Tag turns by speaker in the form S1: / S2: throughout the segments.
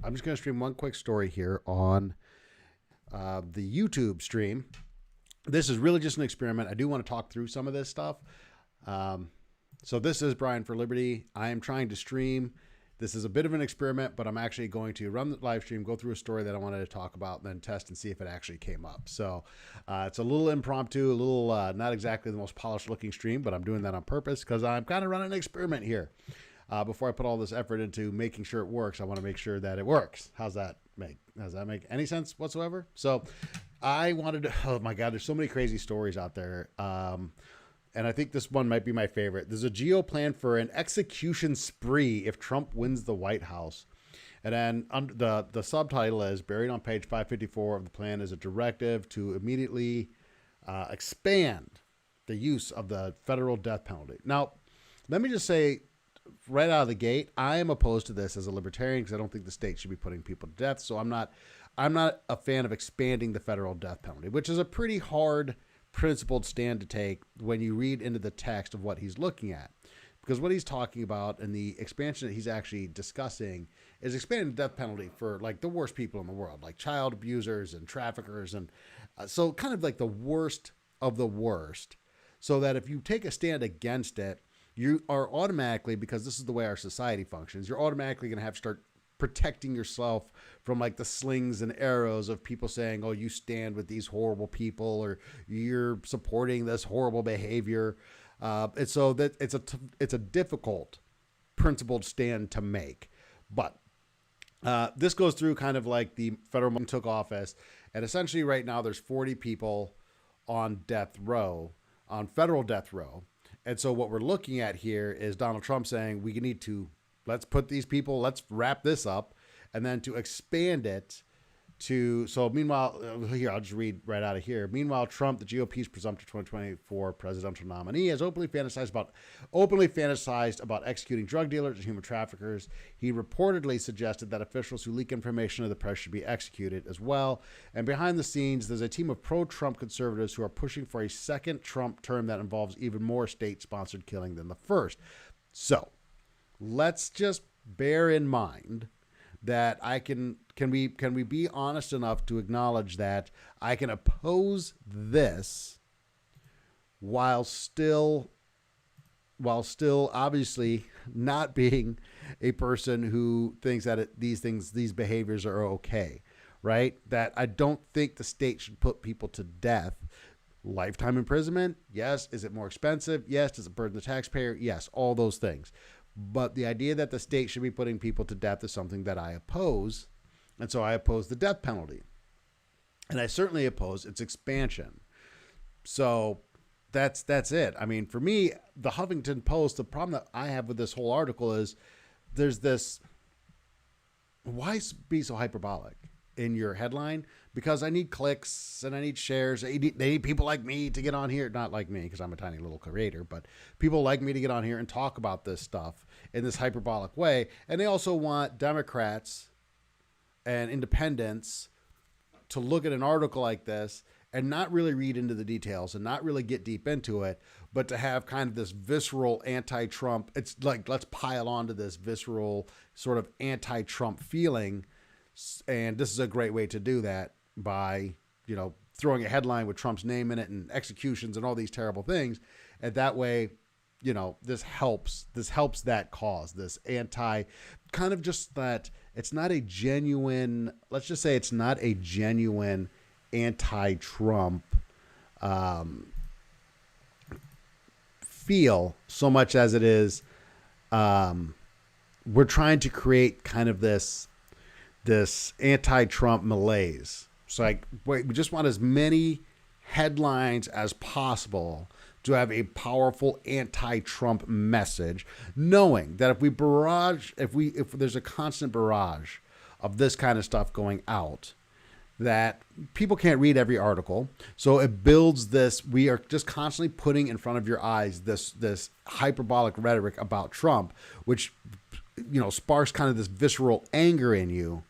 S1: I'm just going to stream one quick story here on the YouTube stream. This is really just an experiment. I do want to talk through some of this stuff. So this is Brian4Liberty. I am trying to stream. This is a bit of an experiment, but I'm actually going to run the live stream, go through a story that I wanted to talk about, and then test and see if it actually came up. So it's a little impromptu, a little not exactly the most polished looking stream, but I'm doing that on purpose because I'm kind of running an experiment here. Before I put all this effort into making sure it works, I want to make sure that it works. Does that make any sense whatsoever? So I wanted to, oh my God, there's so many crazy stories out there. And I think this one might be my favorite. There's a GO plan for an execution spree if Trump wins the White House. And then the subtitle is, buried on page 554 of the plan is a directive to immediately expand the use of the federal death penalty. Now, let me just say right out of the gate, I am opposed to this as a libertarian because I don't think the state should be putting people to death. So I'm not a fan of expanding the federal death penalty, which is a pretty hard principled stand to take when you read into the text of what he's looking at. Because what he's talking about and the expansion that he's actually discussing is expanding the death penalty for like the worst people in the world, like child abusers and traffickers. And so kind of like the worst of the worst. So that if you take a stand against it, you are automatically, because this is the way our society functions, you're automatically going to have to start protecting yourself from like the slings and arrows of people saying, oh, you stand with these horrible people or you're supporting this horrible behavior. And so that it's a difficult principled stand to make. But this goes through kind of like the federal government took office. And essentially right now there's 40 people on death row, on federal death row. And so what we're looking at here is Donald Trump saying we need to, let's put these people, let's wrap this up, and then to expand it to, so meanwhile, here, I'll just read right out of here. Meanwhile, Trump, the GOP's presumptive 2024 presidential nominee, has openly fantasized about executing drug dealers and human traffickers. He reportedly suggested that officials who leak information to the press should be executed as well. And behind the scenes, there's a team of pro-Trump conservatives who are pushing for a second Trump term that involves even more state-sponsored killing than the first. So let's just bear in mind that can we be honest enough to acknowledge that I can oppose this while still obviously not being a person who thinks that these behaviors are okay, right? That I don't think the state should put people to death. Lifetime imprisonment, yes. Is it more expensive? Yes. Does it burden the taxpayer? Yes. All those things. But the idea that the state should be putting people to death is something that I oppose. And so I oppose the death penalty. And I certainly oppose its expansion. So that's it. I mean, for me, the Huffington Post, the problem that I have with this whole article is there's this, why be so hyperbolic in your headline? Because I need clicks and I need shares. They need people like me to get on here. Not like me, because I'm a tiny little creator, but people like me to get on here and talk about this stuff in this hyperbolic way. And they also want Democrats and independents to look at an article like this and not really read into the details and not really get deep into it, but to have kind of this visceral anti-Trump. It's like, let's pile onto this visceral sort of anti-Trump feeling. And this is a great way to do that by, throwing a headline with Trump's name in it and executions and all these terrible things. And that way, this helps that cause, this kind of just that it's not a genuine, let's just say it's not a genuine anti-Trump feel so much as it is, we're trying to create kind of this anti-Trump malaise. It's like, we just want as many headlines as possible to have a powerful anti-Trump message, knowing that if there's a constant barrage of this kind of stuff going out, that people can't read every article. So it builds this, we are just constantly putting in front of your eyes this hyperbolic rhetoric about Trump, which, sparks kind of this visceral anger in you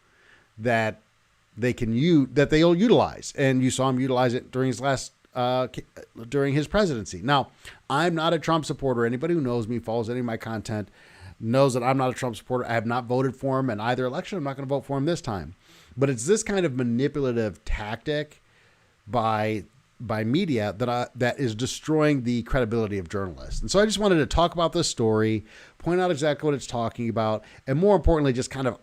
S1: that they'll utilize. And you saw him utilize it during during his presidency. Now, I'm not a Trump supporter. Anybody who knows me, follows any of my content, knows that I'm not a Trump supporter. I have not voted for him in either election. I'm not going to vote for him this time. But it's this kind of manipulative tactic by media that is destroying the credibility of journalists. And so I just wanted to talk about this story, point out exactly what it's talking about, and more importantly, just kind of